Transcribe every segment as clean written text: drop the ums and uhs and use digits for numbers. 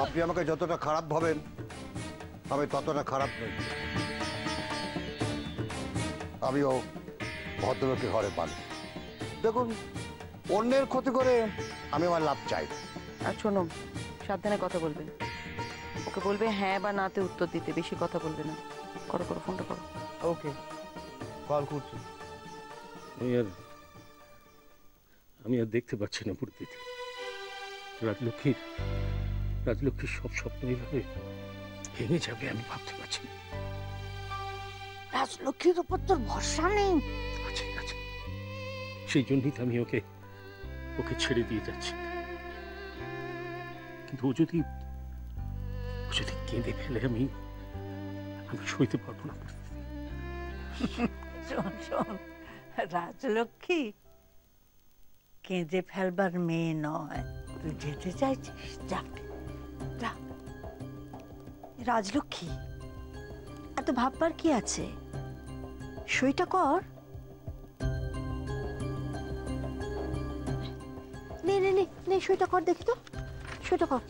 আপনি আমাকে যতটা খারাপ ভাবেন আমি ততটা খারাপ নই। আমিও ভদ্রলোকের ঘরে পালি। দেখুন, অন্যের ক্ষতি করে আমি আমার লাভ চাই। আর শোনো, সাবধানে কথা বলবেন। ওকে বলবে হ্যাঁ বা নাতে উত্তর দিতে, বেশি কথা বলবে না। করো করো, ফোনটা করো। ওকে, কল করছি। আমি আর দেখতে পাচ্ছি না পরিস্থিতি। রাজলক্ষ্মীর সব স্বপ্ন এইভাবে ভেঙে যাবে আমি ভাবতে পারছি না। রাজলক্ষ্মীর উপর তোর ভরসা নেই? আছে আছে, সেই জন্যই তো আমি ওকে ছেড়ে দিয়ে যাচ্ছি। কিন্তু ও যদি কেঁদে ফেলে আমি সইতে পারবো না। শোন শোন, রাজলক্ষ্মী কেঁদে ফেলবার মেয়ে নয়। তুই যেতে চাইছিস, যা যা। রাজলক্ষ্মী, এত ভাববার কি আছে? সইটা কর। নে নে নে নে, সইটা কর দেখি তো। সইটা কর,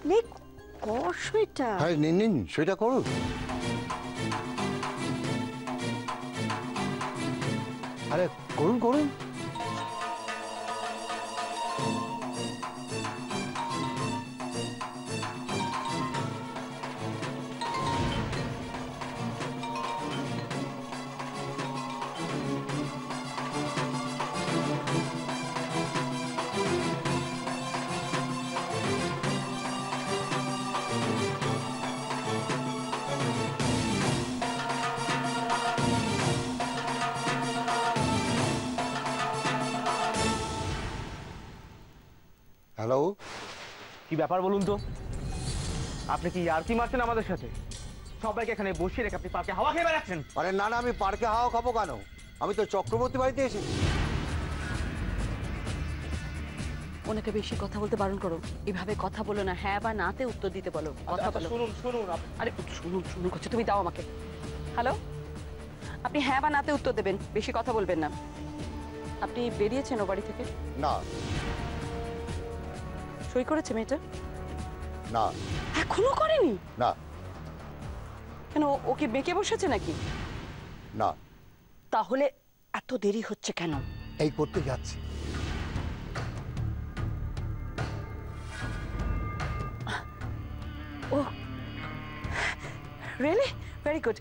নে কর সইটা। হ্যাঁ, নিন নিন, সেটা করুন। আরে করুন করুন। হ্যালো, কি ব্যাপার বলুন তো? আপনি কি ইয়ার্কি মারছেন আমাদের সাথে? সবাইকে এখানে বসিয়ে রেখে আপনি পার্কে হাওয়া খেয়ে বেড়াচ্ছেন? আরে না না, আমি পার্কে হাওয়া খাবো কেন? আমি তো চক্রবর্তী বাড়িতে এসেছি। ওনাকে বেশি কথা বলতে বারণ করো। এভাবে কথা বলো না, হ্যাঁ বা নাতে উত্তর দিতে বলো। কথা বলো। শুনুন শুনুন। আরে শুনুন শুনুন করছে, তুমি দাও আমাকে। হ্যালো, আপনি হ্যাঁ বা নাতে উত্তর দেবেন, বেশি কথা বলবেন না। আপনি বেরিয়েছেন ও বাড়ি থেকে? না সই করেছে মেয়েটা? না এখনো করেনি? না কেন, ওকে বেঁকে বসেছে নাকি? না। তাহলে এত দেরি হচ্ছে কেন? এই করতে যাচ্ছি। ও রিয়েলি, ভেরি গুড।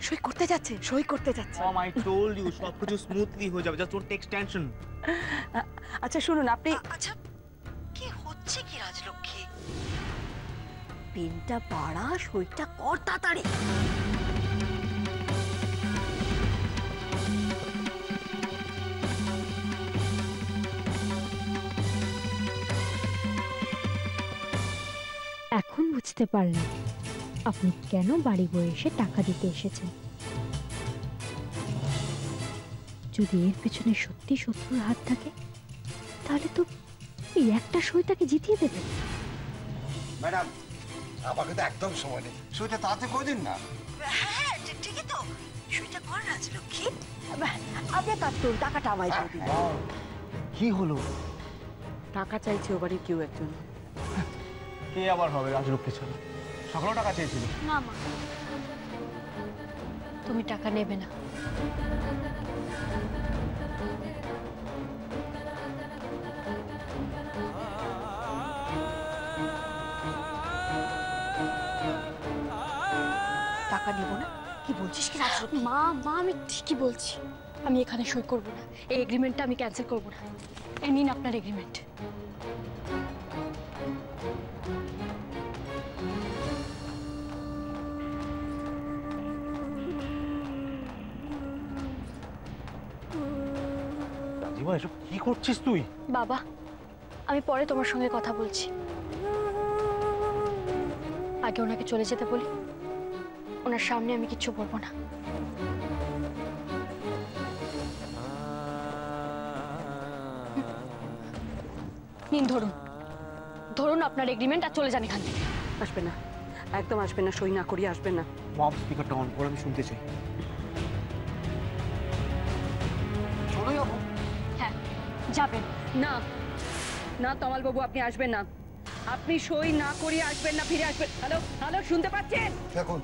সই করতে যাচ্ছে, সই করতে যাচ্ছে। মম, আই টোল্ড ইউ সবকিছু স্মুথলি হয়ে যাবে, জাস্ট ডোন্ট টেক টেনশন। আচ্ছা শুনুন, আপনি আচ্ছা, কি হচ্ছে কি রাজলক্ষ্মী? পেনটা বাড়া, সইটা কর তাড়াতাড়ি। এখন বুঝতে পারলাম আপনি কেন বাড়ি বয়ে এসে টাকা দিতে এসেছেন। যদি এর পেছনে সত্যি শত্রুর হাত থাকে, তাহলে তো এই একটা সই তাকে জিতিয়ে দেবে। ম্যাডাম, আমাকে তো একদম সময় নেই, সইটা তাড়াতাড়ি করে দিন না। হ্যাঁ ঠিকই তো, সইটা কর রাজলক্ষ্মী। আপনি কাজ করুন, টাকাটা আমায় দিয়ে দিন। কি হলো? টাকা চাইছে ও বাড়ির কেউ একজন। কে আবার হবে রাজলক্ষ্মী ছাড়া? সকালেও টাকা চেয়েছিল। না মা, তুমি টাকা নেবে না। টাকা নেব না? কি বলছিস কি রাজলক্ষ্মী? মা মা, আমি ঠিকই বলছি। আমি এখানে সই করব না, এই এগ্রিমেন্টটা আমি ক্যান্সেল করব না। এই নিন আপনার এগ্রিমেন্ট। রাজিমা, এসব কি করছিস তুই? বাবা, আমি পরে তোমার সঙ্গে কথা বলছি। আগে ওনাকে চলে যেতে বলি, ওনার সামনে আমি কিচ্ছু বলবো না। নিন, ধরুন ধরুন আপনার এগ্রিমেন্ট, আর চলে যান এখান থেকে। আসবে না, একদম আসবে না, সই না করিয়ে আসবে না। মম, স্পিকারটা অন করে আমি শুনতে চাই। চলে যাবো? যাবেন। না না তমাল বাবু, আপনি আসবেন না। আপনি সই না করিয়ে আসবেন না, ফিরে আসবেন। হ্যালো হ্যালো, শুনতে পাচ্ছেন? দেখুন,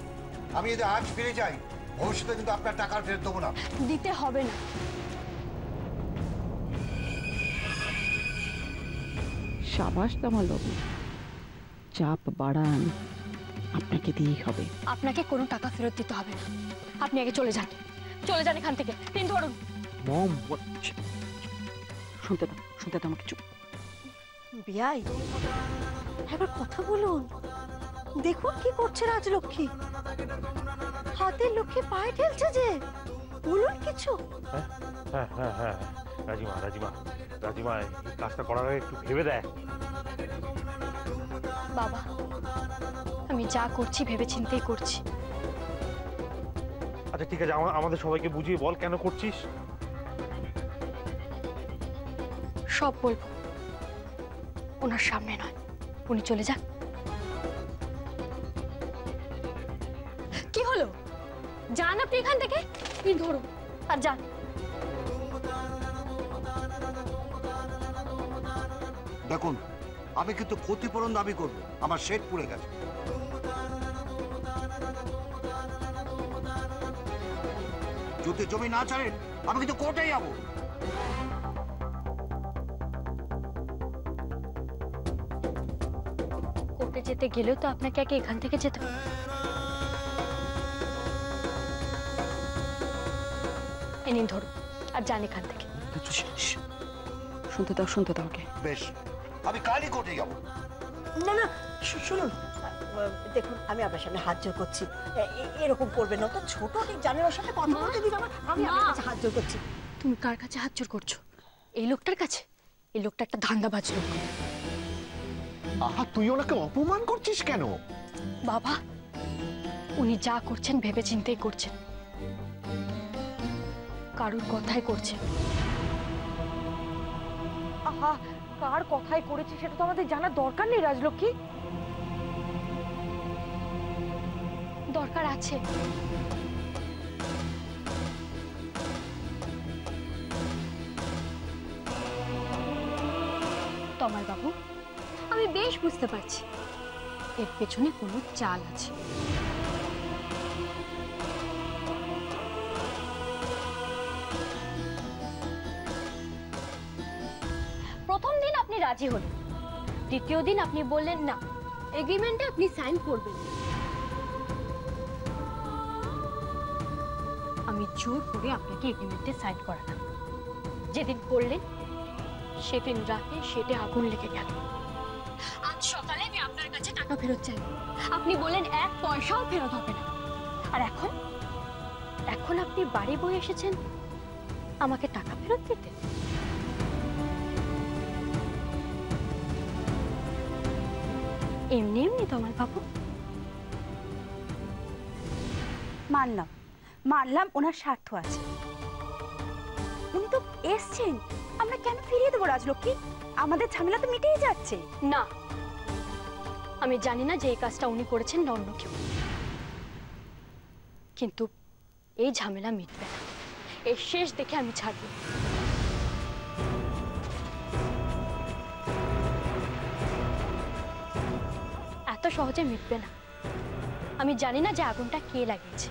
আমি যদি আজ ফিরে যাই, ভবিষ্যতে কিন্তু আপনার টাকা ফেরত দেবো না। দিতে হবে না। সাবাস তমাল বাবু, চাপ বাড়ান, আপনাকে দিয়েই হবে। আপনাকে কোনো টাকা ফেরত দিতে হবে না। আপনি আগে চলে যান, চলে যান এখান থেকে। তিন ধরুন। মম, শুনতে দাও আমাকে, চুপ। বিয়াই, একবার কথা বলুন। দেখুন কি করছে রাজলক্ষ্মী, হাতের লক্ষ্মী পায়ে ঠেলছে যে। বলুন কিছু। হ্যাঁ হ্যাঁ হ্যাঁ, রাজিমা রাজিমা রাজিমা, এই কাজটা করার আগে একটু ভেবে দেখ। বাবা, আমি যা করছি ভেবেচিন্তেই করছি। আচ্ছা ঠিক আছে, আমাদের সবাইকে বুঝিয়ে বল কেন করছিস। সব বলবো, ওনার সামনে নয়। উনি চলে যান। কি হলো? যান আপনি এখান থেকে। তিন ধরুন আর যান। দেখুন, আমি কিন্তু ক্ষতিপূরণ দাবি করব। আমার শেড পুড়ে গেছে। যদি জমি না ছাড়েন, আমি কিন্তু কোর্টে যাবো। কোর্টে যেতে গেলেও তো আপনাকে আগে এখান থেকে যেতে হবে। এই নিন ধরুন আর যান এখান থেকে। শুনতে দাও ওকে। বেশ, আমি কালই কোর্টে যাবো। না না, শুনুন, দেখুন আমি আপনার সামনে হাত জোর করছি। এরকম করবেন না, তো ছোট ঠিক জানেন, ওর সাথে কথা বলতে দিন আমার। আমি আপনার কাছে হাত জোর করছি। তুমি কার কাছে হাত জোর করছো? এই লোকটার কাছে? এই লোকটা একটা ধান্দাবাজ লোক। আহা, তুই ওনাকে অপমান করছিস কেন? বাবা, উনি যা করছেন ভেবেচিন্তেই করছেন, কারুর কথাই করছেন। আহা, কার কথাই করেছে সেটা তো আমাদের জানার দরকার নেই রাজলক্ষ্মী। দরকার আছে। তমাল বাবু, আমি বেশ বুঝতে পারছি এর পেছনে কোনো চাল আছে। প্রথম দিন আপনি রাজি হলেন, দ্বিতীয় দিন আপনি বললেন না, এগ্রিমেন্টে আপনি সাইন করবেন। আমি জোর করে আপনাকে এগ্রিমেন্টে সাইন করালাম। যেদিন করলেন সেদিন রাতে সেটা আগুন লেগে গেল। আজ সকালে আমি আপনার কাছে টাকা ফেরত চাই, আপনি বললেন এক পয়সাও ফেরত হবে না। আর এখন আপনি বাড়ি বয়ে এসেছেন আমাকে টাকা ফেরত দিতে। এমনি এমনি তমাল বাবু? মানলাম ওনার স্বার্থ আছে। উনি তো এসছেন, আমরা কেন ফিরিয়ে দেবো রাজলক্ষ্মী? আমাদের ঝামেলা তো মিটেই যাচ্ছে। না, আমি জানি না যে এই কাজটা উনি করেছেন না অন্য কেউ, কিন্তু এই ঝামেলা মিটবে না। এর শেষ দেখে আমি ছাড়ব। এত সহজে মিটবে না। আমি জানি না যে আগুনটা কে লাগিয়েছে।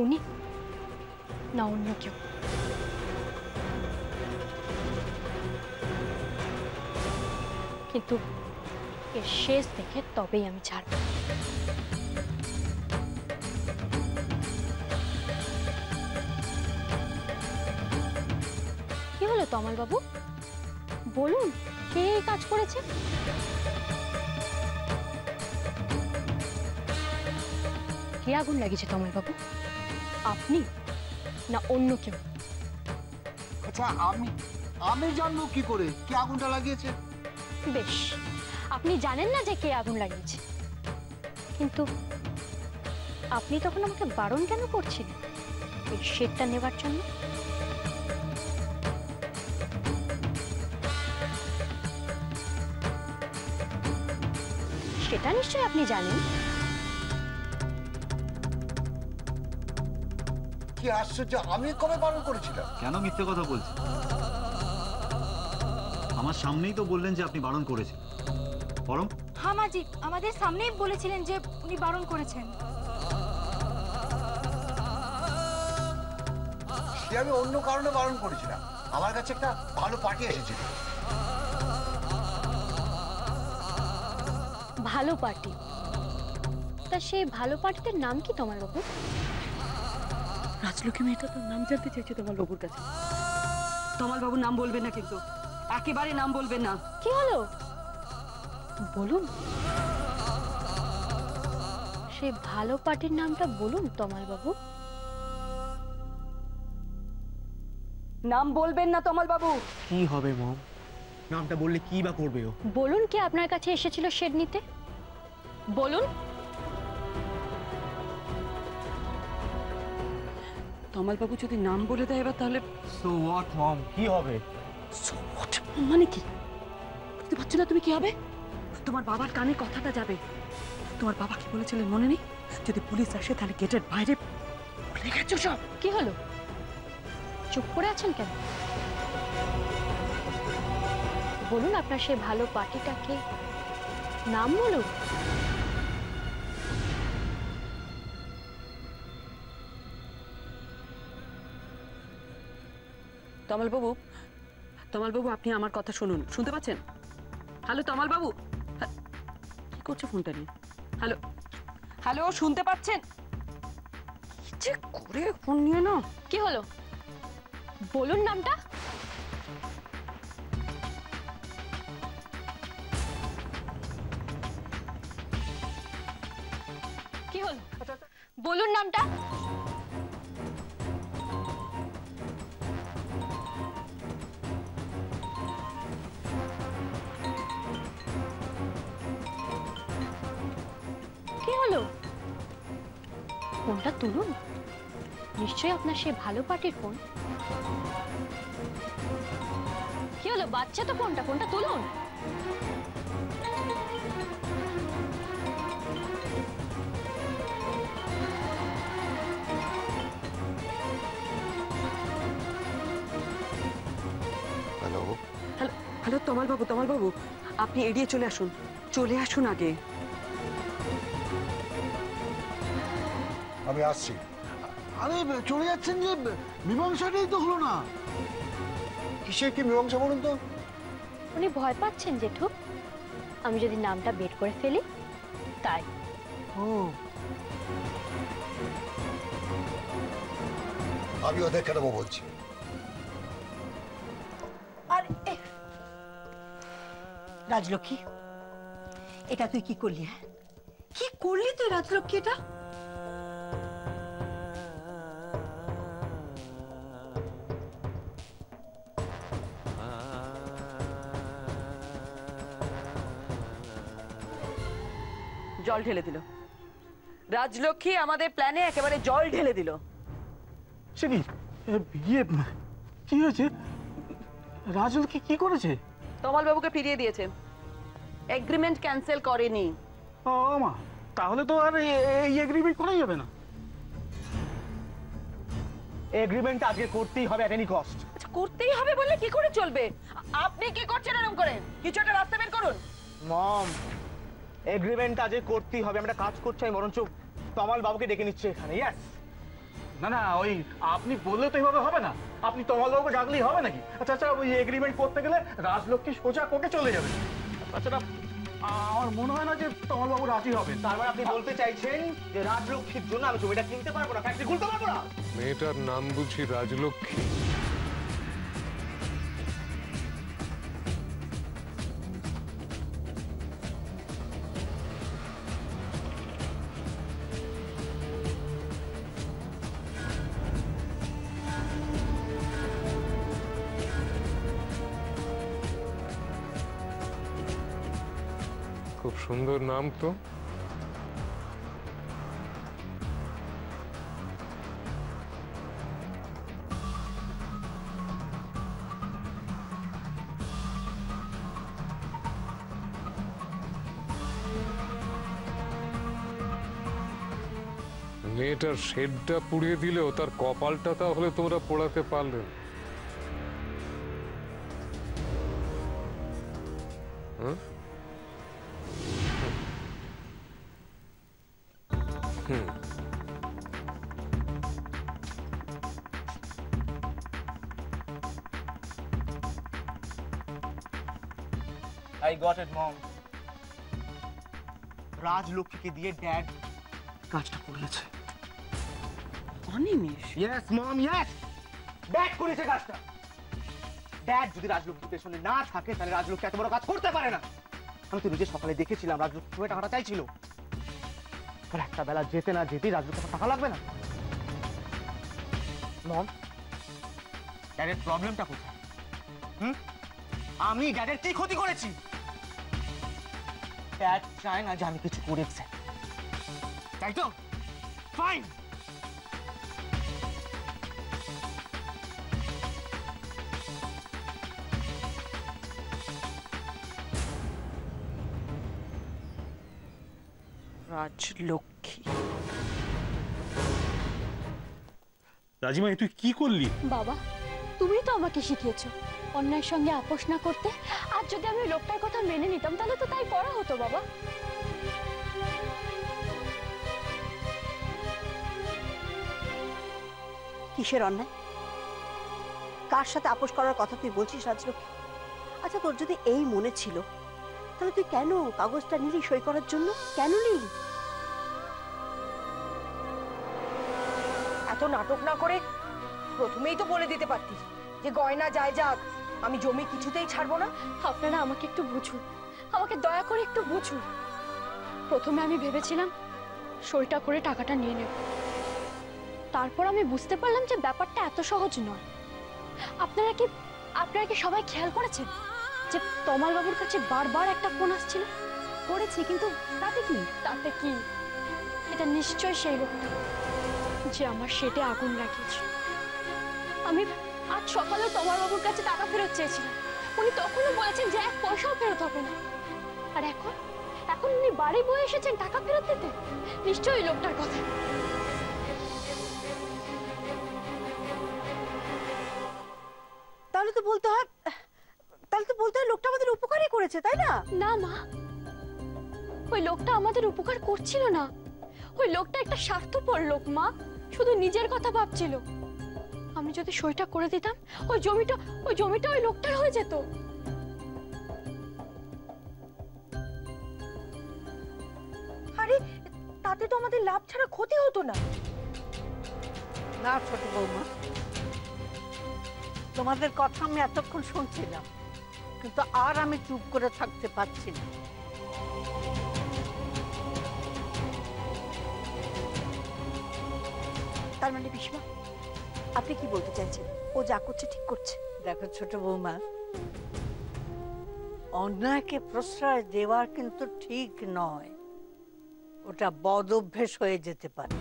উনি না অন্য কেউ। কিন্তু এর শেষ দেখে তবেই আমি ছাড়ব। কি হলো তমাল বাবু, বলুন কে এই কাজ করেছে? কে আগুন লাগিয়েছে তমাল বাবু? আপনি না অন্য কেউ? আচ্ছা, আমি জানবো কি করে কে আগুনটা লাগিয়েছে? বেশ, আপনি জানেন না যে কে আগুন লাগিয়েছে, কিন্তু আপনি তখন আমাকে বারণ কেন করছিলেন এই শেডটা নেবার জন্য? সেটা নিশ্চয়ই আপনি জানেন। কি আশ্চর্য, আমি কবে বারণ করেছিলাম? কেন মিথ্যে কথা বলছেন? আমার সামনেই তো বললেন যে আপনি বারণ করেছেন। পরম, হ্যাঁ মাজি, আমাদের সামনেই বলেছিলেন যে উনি বারণ করেছেন। সে আমি অন্য কারণে বারণ করেছিলাম, আমার কাছে একটা ভালো পার্টি এসেছিল। ভালো পার্টি? তা সেই ভালো পার্টিটার নাম কি তোমার বাবু? রাজলক্ষ্মী মেয়েটা তো নাম জানতে চাইছে তোমার বাবুর কাছে। তোমার বাবু নাম বলবেন না কিন্তু, একেবারে নাম বলবেন না। কি হলো বলুন, সেই ভালো পার্টির নামটা বলুন তমাল বাবু। নাম বলবেন না তমাল বাবু। কি হবে মম, নামটা বললে কি বা করবে ও? বলুন কে আপনার কাছে এসেছিল শেড নিতে, বলুন। তমাল বাবু যদি নাম বলে দেয় এবার, তাহলে সো হোয়াট মম, কি হবে? মানে কি বুঝতে পারছো না তুমি? কি হবে? তোমার বাবার কানে কথাটা যাবে। তোমার বাবা কি বলেছিলেন মনে নেই? যদি পুলিশ আসে তাহলে গেটের বাইরে। ভুলে গেছো সব? কি হলো, চুপ করে আছেন কেন? বলুন আপনার সেই ভালো পার্টিটাকে নাম বলুন। তমাল বাবু, তমাল বাবু আপনি আমার কথা শুনুন, শুনতে পাচ্ছেন? হ্যালো তমাল বাবু, কি করছো ফোনটা নিয়ে? হ্যালো হ্যালো, শুনতে পাচ্ছেন? যে করে ফোন নিয়ে না। কি হলো বলুন নামটা। কি হলো বলুন নামটা। কি হলো, ফোনটা তুলুন, নিশ্চয়ই আপনার সেই ভালো পার্টির ফোন। কি হলো, বাচ্চা তো ফোনটা, ফোনটা তুলুন। হ্যালো হ্যালো হ্যালো তমাল বাবু, তমাল বাবু আপনি এড়িয়ে চলে আসুন, চলে আসুন আগে। আমি আসছি। আরে চলে যাচ্ছেন যে, মীমাংসাটাই তো হলো না। কিসের কি মীমাংসা বলুন তো? উনি ভয় পাচ্ছেন জেঠু, আমি যদি নামটা বের করে ফেলি তাই। ও, আমি ওদের কেন বলছি? আর রাজলক্ষ্মী, এটা তুই কি করলি? হ্যাঁ, কি করলি তুই রাজলক্ষ্মী? এটা জল ঢেলে দিল রাজলক্ষ্মী, আমাদের প্ল্যানে একেবারে জল ঢেলে দিল। সে কি কি হয়েছে? রাজলক্ষ্মী কি করেছে? তমাল বাবুকে ফিরিয়ে দিয়েছে, এগ্রিমেন্ট ক্যান্সেল করেনি। ও মা, তাহলে তো আর এই এগ্রিমেন্ট করা যাবে না। এগ্রিমেন্ট আজকে করতেই হবে এট এনি কস্ট। আচ্ছা, করতেই হবে বললে কি করে চলবে? আপনি কি করছেন এরকম করে? কিছু একটা রাস্তা বের করুন। মম, এগ্রিমেন্ট আজকে করতেই হবে, আমরা কাজ করছি। আমি বরঞ্চ তমাল বাবুকে ডেকে নিচ্ছি এখানে। ইয়েস। না না, ওই আপনি বললে তো এইভাবে হবে না। আপনি তমালবাবুকে ডাকলেই হবে নাকি? আচ্ছা আচ্ছা, ওই এগ্রিমেন্ট করতে গেলে রাজলক্ষ্মী সোজা কোর্টে চলে যাবে। তাছাড়া আমার মনে হয় না যে তমালবাবু রাজি হবেন। তার মানে আপনি বলতে চাইছেন যে রাজলক্ষ্মীর জন্য আমি জমিটা কিনতে পারবো না, ফ্যাক্টরি খুলতে পারবো না? মেয়েটার নাম বুঝি রাজলক্ষ্মী? খুব সুন্দর নাম তো। মেয়েটার শেডটা পুড়িয়ে দিলেও তার কপালটা তাহলে তোমরা পোড়াতে পারলে না। হ্যাঁ? হুম। I got it, mom. রাজলক্ষ্মীকে দিয়ে ড্যাড কাজটা করিয়েছে। Animesh, yes mom, yes, dad করেছে কাজটা। ড্যাড যদি রাজলক্ষ্মীর পেছনে না থাকে তাহলে রাজলক্ষ্মী এত বড় কাজ করতে পারে না। আমি তো নিজে সকালে দেখেছিলাম রাজলক্ষ্মী সময় টাকাটা চাইছিল, আর একটা বেলা যেতে না যেতেই রাজলক্ষ্মী টাকা লাগবে না। মম, ড্যাডের প্রবলেমটা কোথায়? আমি ড্যাডের কি ক্ষতি করেছি? ড্যাড চায় না যে আমি কিছু করেছি, তাই তো? ফাইন, রাজলক্ষ্মী। রাজিমা তুই কি করলি? বাবা, তুমি তো আমাকে শিখিয়েছো অন্যায়ের সঙ্গে আপোষ না করতে। আর যদি আমি লোকটার কথা মেনে নিতাম তাহলে তো তাই করা হতো বাবা। কিসের অন্যায়? কার সাথে আপোষ করার কথা তুই বলছিস রাজলক্ষ্মী? আচ্ছা, তোর যদি এই মনে ছিল তাহলে তুই কেন কাগজটা নিলি সই করার জন্য? কেন নিলি? এত নাটক না করে প্রথমেই তো বলে দিতে পারতিস যে গয়না যায় যাক, আমি জমি কিছুতেই ছাড়বো না। আপনারা আমাকে একটু বুঝুন, আমাকে দয়া করে একটু বুঝুন। প্রথমে আমি ভেবেছিলাম সইটা করে টাকাটা নিয়ে নেব, তারপর আমি বুঝতে পারলাম যে ব্যাপারটা এত সহজ নয়। আপনারা কি সবাই খেয়াল করেছেন যে তমাল বাবুর কাছে বারবার একটা ফোন আসছিল? করেছি, কিন্তু তাতে কি? তাতে কি? এটা নিশ্চয়ই সেই লোকটা যে আমার শেডে আগুন লাগিয়েছে। আমি আজ সকালে তমাল বাবুর কাছে টাকা ফেরত চেয়েছিলাম, উনি তখনও বলেছেন যে 1 পয়সাও ফেরত হবে না। আর এখন উনি বাড়ি বয়ে এসেছেন টাকা ফেরত দিতে। নিশ্চয়ই লোকটার কথা। তাহলে তো বলতে হয় লোকটা আমাদের উপকারই করেছে, তাই না? না মা, ওই লোকটা আমাদের উপকার করছিল না। ওই লোকটা একটা স্বার্থপর লোক মা, শুধু নিজের কথা ভাবছিল। আমি যদি সইটা করে দিতাম ওই জমিটা ওই লোকটার হয়ে যেত। আরে তাতে তো আমাদের লাভ ছাড়া ক্ষতি হতো না। না ছোট বৌমা, তোমাদের কথা আমি এতক্ষণ শুনছিলাম, কিন্তু আর আমি চুপ করে থাকতে পারছি না। তার মানে পিসমা, আপনি কি বলতে চাইছেন ও যা করছে ঠিক করছে? দেখো ছোট বৌমা, অন্যায়কে প্রশ্রয় দেওয়ার কিন্তু ঠিক নয়, ওটা বদ অভ্যেস হয়ে যেতে পারে।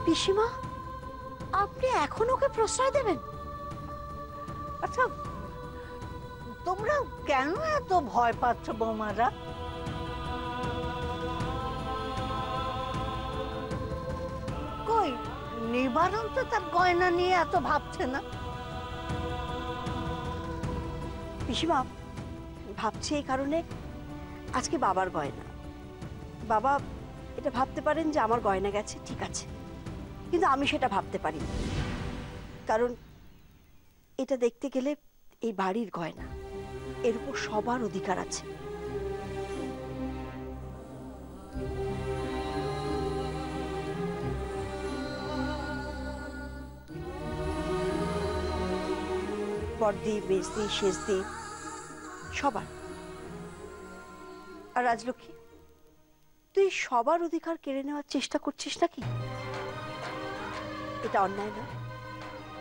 পিসিমা, আপনি এখন ওকে প্রশ্রয় দেবেন? আচ্ছা, তোমরা কেন এত ভয় পাচ্ছ বৌমারা? কই নিবারণ তো তার গয়না নিয়ে এত ভাবছে না। পিসিমা, ভাবছি এই কারণে, আজকে বাবার গয়না, বাবা এটা ভাবতে পারেন যে আমার গয়না গেছে, ঠিক আছে, কিন্তু আমি সেটা ভাবতে পারি না, কারণ এটা দেখতে গেলে এই বাড়ির গয়না, এর উপর সবার অধিকার আছে। বড়দি, মেজদি, শেষদি, সবার। আর রাজলক্ষ্মী, তুই সবার অধিকার কেড়ে নেওয়ার চেষ্টা করছিস নাকি? এটা অন্যায় না?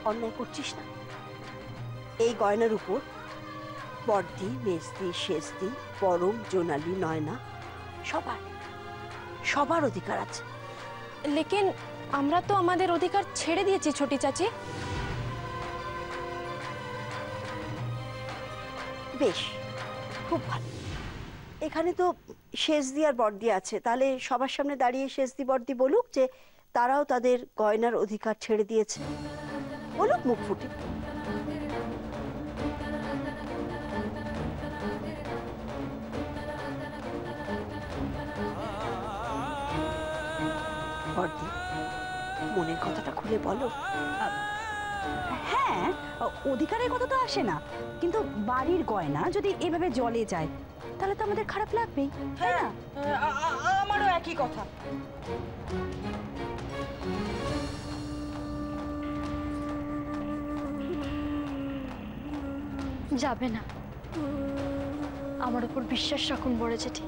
অন্যায় করছিস না? এই গয়নার উপর বড়দি, মেজদি, শেষদি, পরম, জোনালি, নয়না, সবার অধিকার আছে। লেকিন আমরা তো আমাদের অধিকার ছেড়ে দিয়েছি ছোটি চাচি। বেশ, খুব ভালো। এখানে তো শেষদি আর বড়দি আছে, তাহলে সবার সামনে দাঁড়িয়ে শেষদি বড়দি বলুক যে তারাও তাদের গয়নার অধিকার ছেড়ে দিয়েছে, বলুক মুখ ফুটে। বড়দি, মনের কথাটা খুলে বলো। হ্যাঁ, অধিকারের কথা তো আসে না, কিন্তু বাড়ির গয়না যদি এভাবে জলে যায় তাহলে তো আমাদের খারাপ লাগবেই, তাই না? আমারও একই কথা। যাবে না, আমার উপর বিশ্বাস রাখুন বড় জেঠি।